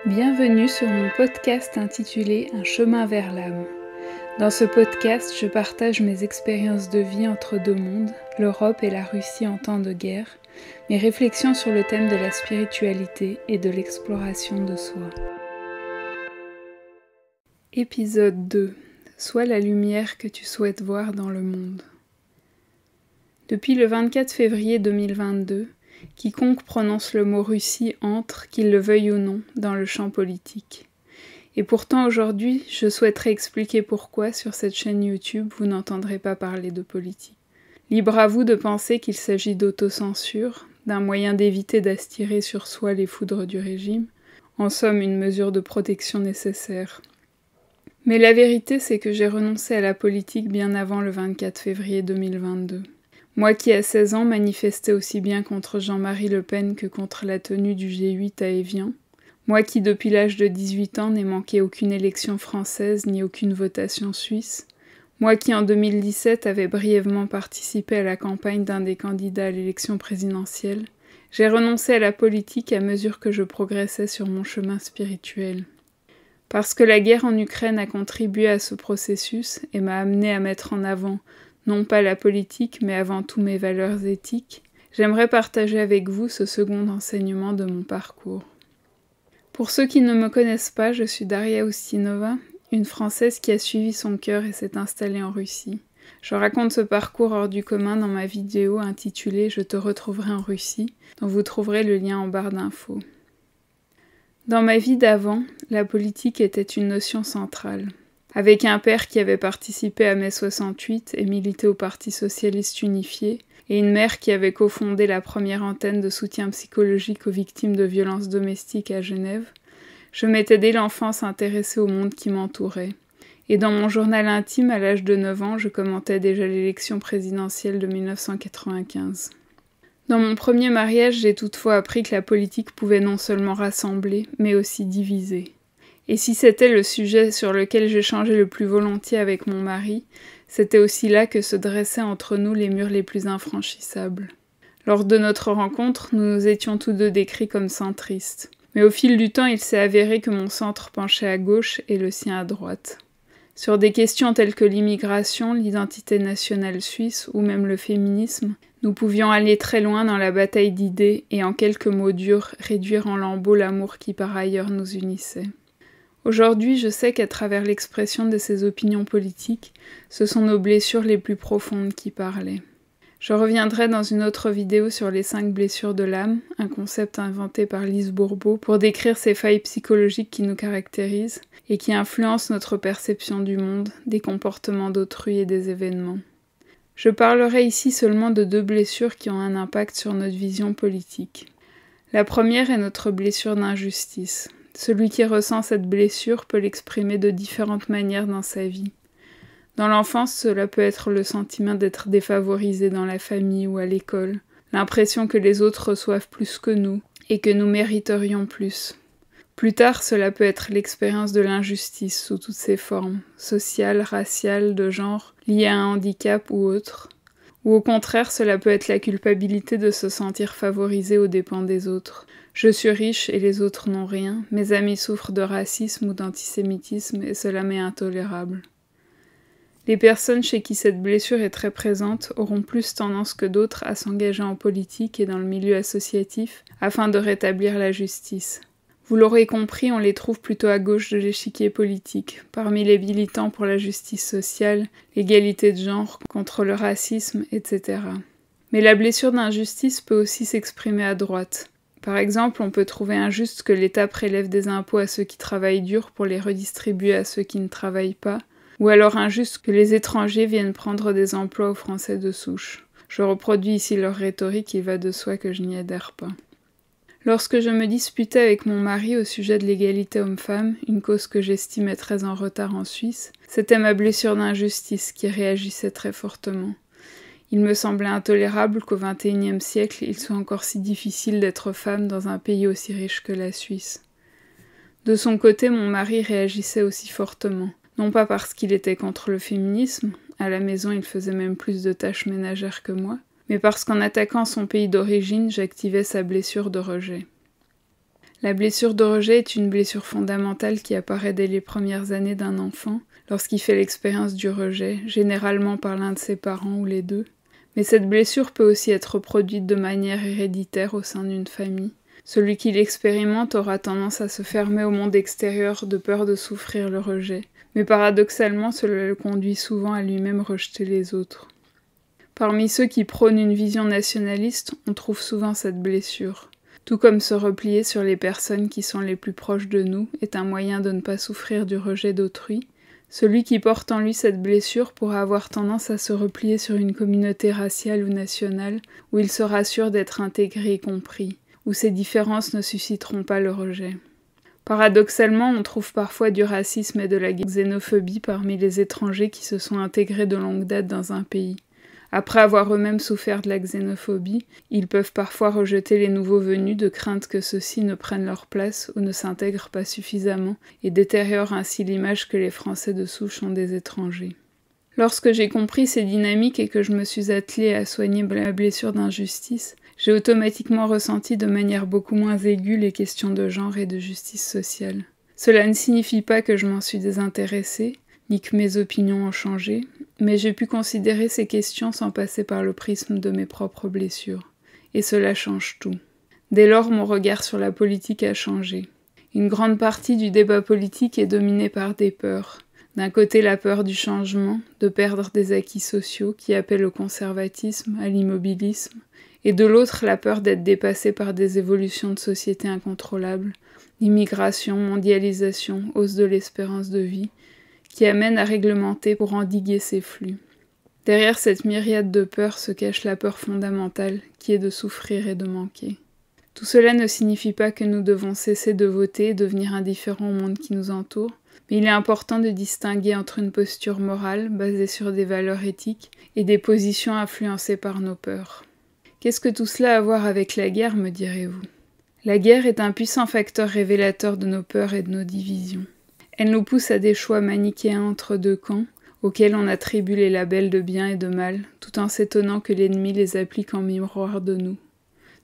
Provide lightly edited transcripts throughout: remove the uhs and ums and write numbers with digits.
Bienvenue sur mon podcast intitulé Un chemin vers l'âme. Dans ce podcast, je partage mes expériences de vie entre deux mondes, l'Europe et la Russie en temps de guerre, mes réflexions sur le thème de la spiritualité et de l'exploration de soi. Épisode 2. Sois la lumière que tu souhaites voir dans le monde. Depuis le 24 février 2022, quiconque prononce le mot Russie entre, qu'il le veuille ou non, dans le champ politique. Et pourtant aujourd'hui, je souhaiterais expliquer pourquoi sur cette chaîne YouTube vous n'entendrez pas parler de politique. Libre à vous de penser qu'il s'agit d'autocensure, d'un moyen d'éviter d'astirer sur soi les foudres du régime, en somme une mesure de protection nécessaire. Mais la vérité c'est que j'ai renoncé à la politique bien avant le 24 février 2022. Moi qui à 16 ans manifestais aussi bien contre Jean-Marie Le Pen que contre la tenue du G8 à Évian. Moi qui depuis l'âge de 18 ans n'ai manqué aucune élection française ni aucune votation suisse. Moi qui en 2017 avais brièvement participé à la campagne d'un des candidats à l'élection présidentielle. J'ai renoncé à la politique à mesure que je progressais sur mon chemin spirituel. Parce que la guerre en Ukraine a contribué à ce processus et m'a amené à mettre en avant non pas la politique, mais avant tout mes valeurs éthiques, j'aimerais partager avec vous ce second enseignement de mon parcours. Pour ceux qui ne me connaissent pas, je suis Daria Ustinova, une Française qui a suivi son cœur et s'est installée en Russie. Je raconte ce parcours hors du commun dans ma vidéo intitulée « Je te retrouverai en Russie », dont vous trouverez le lien en barre d'infos. Dans ma vie d'avant, la politique était une notion centrale. Avec un père qui avait participé à mai 68 et milité au Parti socialiste unifié, et une mère qui avait cofondé la première antenne de soutien psychologique aux victimes de violences domestiques à Genève, je m'étais dès l'enfance intéressée au monde qui m'entourait. Et dans mon journal intime, à l'âge de 9 ans, je commentais déjà l'élection présidentielle de 1995. Dans mon premier mariage, j'ai toutefois appris que la politique pouvait non seulement rassembler, mais aussi diviser. Et si c'était le sujet sur lequel j'échangeais le plus volontiers avec mon mari, c'était aussi là que se dressaient entre nous les murs les plus infranchissables. Lors de notre rencontre, nous nous étions tous deux décrits comme centristes. Mais au fil du temps, il s'est avéré que mon centre penchait à gauche et le sien à droite. Sur des questions telles que l'immigration, l'identité nationale suisse ou même le féminisme, nous pouvions aller très loin dans la bataille d'idées et en quelques mots durs réduire en lambeaux l'amour qui par ailleurs nous unissait. Aujourd'hui, je sais qu'à travers l'expression de ces opinions politiques, ce sont nos blessures les plus profondes qui parlaient. Je reviendrai dans une autre vidéo sur les 5 blessures de l'âme, un concept inventé par Lise Bourbeau pour décrire ces failles psychologiques qui nous caractérisent et qui influencent notre perception du monde, des comportements d'autrui et des événements. Je parlerai ici seulement de 2 blessures qui ont un impact sur notre vision politique. La première est notre blessure d'injustice. Celui qui ressent cette blessure peut l'exprimer de différentes manières dans sa vie. Dans l'enfance, cela peut être le sentiment d'être défavorisé dans la famille ou à l'école, l'impression que les autres reçoivent plus que nous et que nous mériterions plus. Plus tard, cela peut être l'expérience de l'injustice sous toutes ses formes, sociale, raciale, de genre, liée à un handicap ou autre. Ou au contraire, cela peut être la culpabilité de se sentir favorisé aux dépens des autres. Je suis riche et les autres n'ont rien, mes amis souffrent de racisme ou d'antisémitisme et cela m'est intolérable. Les personnes chez qui cette blessure est très présente auront plus tendance que d'autres à s'engager en politique et dans le milieu associatif afin de rétablir la justice. Vous l'aurez compris, on les trouve plutôt à gauche de l'échiquier politique, parmi les militants pour la justice sociale, l'égalité de genre, contre le racisme, etc. Mais la blessure d'injustice peut aussi s'exprimer à droite. Par exemple, on peut trouver injuste que l'État prélève des impôts à ceux qui travaillent dur pour les redistribuer à ceux qui ne travaillent pas, ou alors injuste que les étrangers viennent prendre des emplois aux Français de souche. Je reproduis ici leur rhétorique, il va de soi que je n'y adhère pas. Lorsque je me disputais avec mon mari au sujet de l'égalité homme-femme, une cause que j'estimais très en retard en Suisse, c'était ma blessure d'injustice qui réagissait très fortement. Il me semblait intolérable qu'au XXIe siècle, il soit encore si difficile d'être femme dans un pays aussi riche que la Suisse. De son côté, mon mari réagissait aussi fortement. Non pas parce qu'il était contre le féminisme, à la maison il faisait même plus de tâches ménagères que moi, mais parce qu'en attaquant son pays d'origine, j'activais sa blessure de rejet. La blessure de rejet est une blessure fondamentale qui apparaît dès les premières années d'un enfant, lorsqu'il fait l'expérience du rejet, généralement par l'un de ses parents ou les deux. Mais cette blessure peut aussi être reproduite de manière héréditaire au sein d'une famille. Celui qui l'expérimente aura tendance à se fermer au monde extérieur de peur de souffrir le rejet, mais paradoxalement cela le conduit souvent à lui-même rejeter les autres. Parmi ceux qui prônent une vision nationaliste, on trouve souvent cette blessure. Tout comme se replier sur les personnes qui sont les plus proches de nous est un moyen de ne pas souffrir du rejet d'autrui, celui qui porte en lui cette blessure pourra avoir tendance à se replier sur une communauté raciale ou nationale où il sera sûr d'être intégré et compris, où ces différences ne susciteront pas le rejet. Paradoxalement, on trouve parfois du racisme et de la xénophobie parmi les étrangers qui se sont intégrés de longue date dans un pays. Après avoir eux-mêmes souffert de la xénophobie, ils peuvent parfois rejeter les nouveaux venus de crainte que ceux-ci ne prennent leur place ou ne s'intègrent pas suffisamment et détériorent ainsi l'image que les Français de souche ont des étrangers. Lorsque j'ai compris ces dynamiques et que je me suis attelée à soigner ma blessure d'injustice, j'ai automatiquement ressenti de manière beaucoup moins aiguë les questions de genre et de justice sociale. Cela ne signifie pas que je m'en suis désintéressée, ni que mes opinions ont changé, mais j'ai pu considérer ces questions sans passer par le prisme de mes propres blessures. Et cela change tout. Dès lors, mon regard sur la politique a changé. Une grande partie du débat politique est dominée par des peurs. D'un côté, la peur du changement, de perdre des acquis sociaux qui appellent au conservatisme, à l'immobilisme, et de l'autre, la peur d'être dépassé par des évolutions de société incontrôlables, immigration, mondialisation, hausse de l'espérance de vie, qui amène à réglementer pour endiguer ces flux. Derrière cette myriade de peurs se cache la peur fondamentale, qui est de souffrir et de manquer. Tout cela ne signifie pas que nous devons cesser de voter et devenir indifférents au monde qui nous entoure, mais il est important de distinguer entre une posture morale, basée sur des valeurs éthiques, et des positions influencées par nos peurs. Qu'est-ce que tout cela a à voir avec la guerre, me direz-vous ? La guerre est un puissant facteur révélateur de nos peurs et de nos divisions. Elle nous pousse à des choix manichéens entre deux camps, auxquels on attribue les labels de bien et de mal, tout en s'étonnant que l'ennemi les applique en miroir de nous.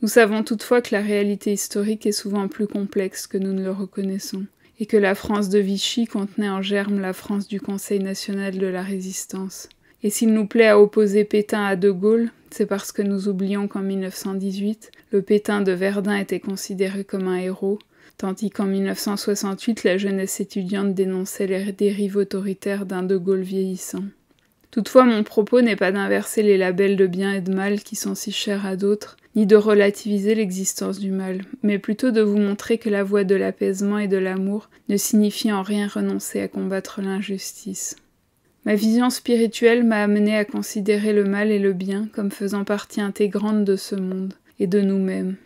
Nous savons toutefois que la réalité historique est souvent plus complexe que nous ne le reconnaissons, et que la France de Vichy contenait en germe la France du Conseil national de la résistance. Et s'il nous plaît à opposer Pétain à De Gaulle, c'est parce que nous oublions qu'en 1918, le Pétain de Verdun était considéré comme un héros, tandis qu'en 1968, la jeunesse étudiante dénonçait les dérives autoritaires d'un De Gaulle vieillissant. Toutefois, mon propos n'est pas d'inverser les labels de bien et de mal qui sont si chers à d'autres, ni de relativiser l'existence du mal, mais plutôt de vous montrer que la voie de l'apaisement et de l'amour ne signifie en rien renoncer à combattre l'injustice. Ma vision spirituelle m'a amené à considérer le mal et le bien comme faisant partie intégrante de ce monde et de nous-mêmes.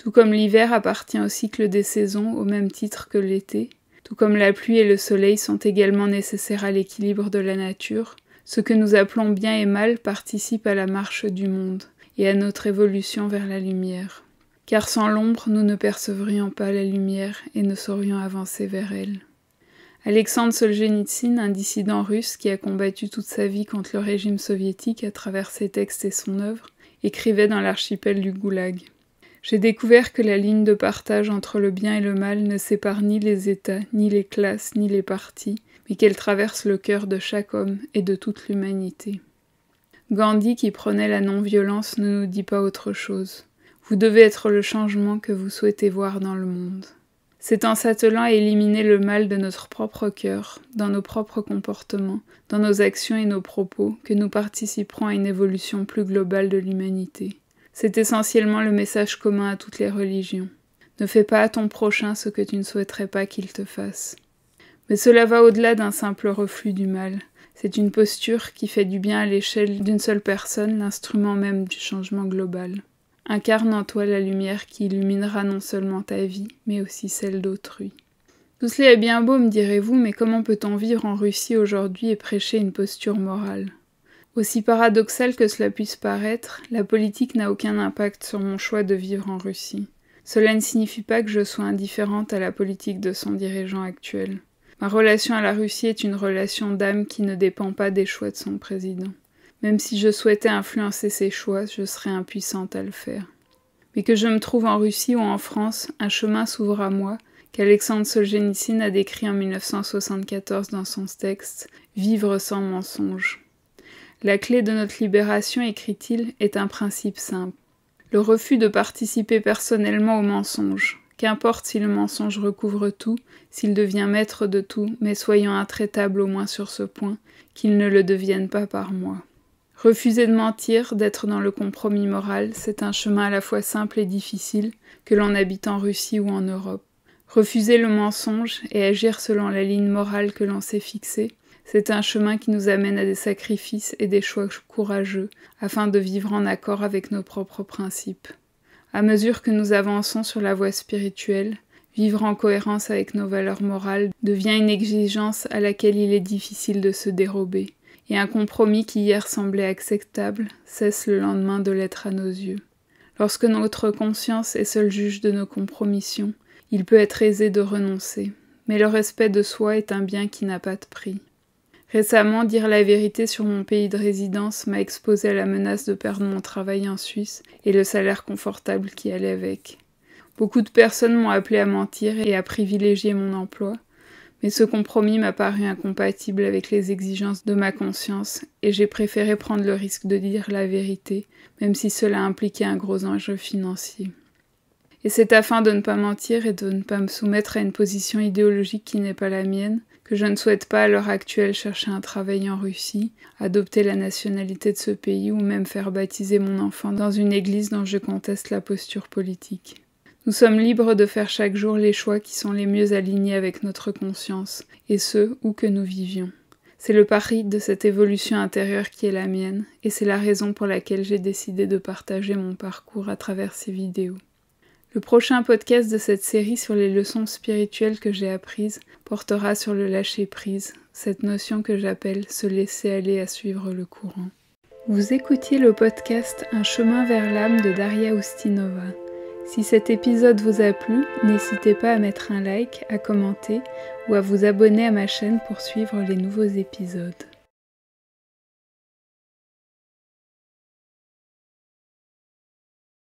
Tout comme l'hiver appartient au cycle des saisons au même titre que l'été, tout comme la pluie et le soleil sont également nécessaires à l'équilibre de la nature, ce que nous appelons bien et mal participe à la marche du monde et à notre évolution vers la lumière. Car sans l'ombre, nous ne percevrions pas la lumière et ne saurions avancer vers elle. Alexandre Solzhenitsyn, un dissident russe qui a combattu toute sa vie contre le régime soviétique à travers ses textes et son œuvre, écrivait dans l'archipel du Goulag. J'ai découvert que la ligne de partage entre le bien et le mal ne sépare ni les États, ni les classes, ni les partis, mais qu'elle traverse le cœur de chaque homme et de toute l'humanité. Gandhi, qui prônait la non-violence, ne nous dit pas autre chose. Vous devez être le changement que vous souhaitez voir dans le monde. C'est en s'attelant à éliminer le mal de notre propre cœur, dans nos propres comportements, dans nos actions et nos propos, que nous participerons à une évolution plus globale de l'humanité. C'est essentiellement le message commun à toutes les religions. Ne fais pas à ton prochain ce que tu ne souhaiterais pas qu'il te fasse. Mais cela va au-delà d'un simple reflux du mal. C'est une posture qui fait du bien à l'échelle d'une seule personne, l'instrument même du changement global. Incarne en toi la lumière qui illuminera non seulement ta vie, mais aussi celle d'autrui. Tout cela est bien beau, me direz-vous, mais comment peut-on vivre en Russie aujourd'hui et prêcher une posture morale ? Aussi paradoxal que cela puisse paraître, la politique n'a aucun impact sur mon choix de vivre en Russie. Cela ne signifie pas que je sois indifférente à la politique de son dirigeant actuel. Ma relation à la Russie est une relation d'âme qui ne dépend pas des choix de son président. Même si je souhaitais influencer ses choix, je serais impuissante à le faire. Mais que je me trouve en Russie ou en France, un chemin s'ouvre à moi, qu'Alexandre Solzhenitsyn a décrit en 1974 dans son texte « Vivre sans mensonge ». La clé de notre libération, écrit-il, est un principe simple. Le refus de participer personnellement au mensonge. Qu'importe si le mensonge recouvre tout, s'il devient maître de tout, mais soyons intraitables au moins sur ce point, qu'il ne le devienne pas par moi. Refuser de mentir, d'être dans le compromis moral, c'est un chemin à la fois simple et difficile, que l'on habite en Russie ou en Europe. Refuser le mensonge et agir selon la ligne morale que l'on s'est fixée, c'est un chemin qui nous amène à des sacrifices et des choix courageux, afin de vivre en accord avec nos propres principes. À mesure que nous avançons sur la voie spirituelle, vivre en cohérence avec nos valeurs morales devient une exigence à laquelle il est difficile de se dérober, et un compromis qui hier semblait acceptable cesse le lendemain de l'être à nos yeux. Lorsque notre conscience est seule juge de nos compromissions, il peut être aisé de renoncer, mais le respect de soi est un bien qui n'a pas de prix. Récemment, dire la vérité sur mon pays de résidence m'a exposé à la menace de perdre mon travail en Suisse et le salaire confortable qui allait avec. Beaucoup de personnes m'ont appelé à mentir et à privilégier mon emploi, mais ce compromis m'a paru incompatible avec les exigences de ma conscience et j'ai préféré prendre le risque de dire la vérité, même si cela impliquait un gros enjeu financier. Et c'est afin de ne pas mentir et de ne pas me soumettre à une position idéologique qui n'est pas la mienne, que je ne souhaite pas à l'heure actuelle chercher un travail en Russie, adopter la nationalité de ce pays ou même faire baptiser mon enfant dans une église dont je conteste la posture politique. Nous sommes libres de faire chaque jour les choix qui sont les mieux alignés avec notre conscience, et ce, où que nous vivions. C'est le pari de cette évolution intérieure qui est la mienne, et c'est la raison pour laquelle j'ai décidé de partager mon parcours à travers ces vidéos. Le prochain podcast de cette série sur les leçons spirituelles que j'ai apprises portera sur le lâcher-prise, cette notion que j'appelle se laisser aller à suivre le courant. Vous écoutiez le podcast Un chemin vers l'âme de Daria Ustinova. Si cet épisode vous a plu, n'hésitez pas à mettre un like, à commenter ou à vous abonner à ma chaîne pour suivre les nouveaux épisodes.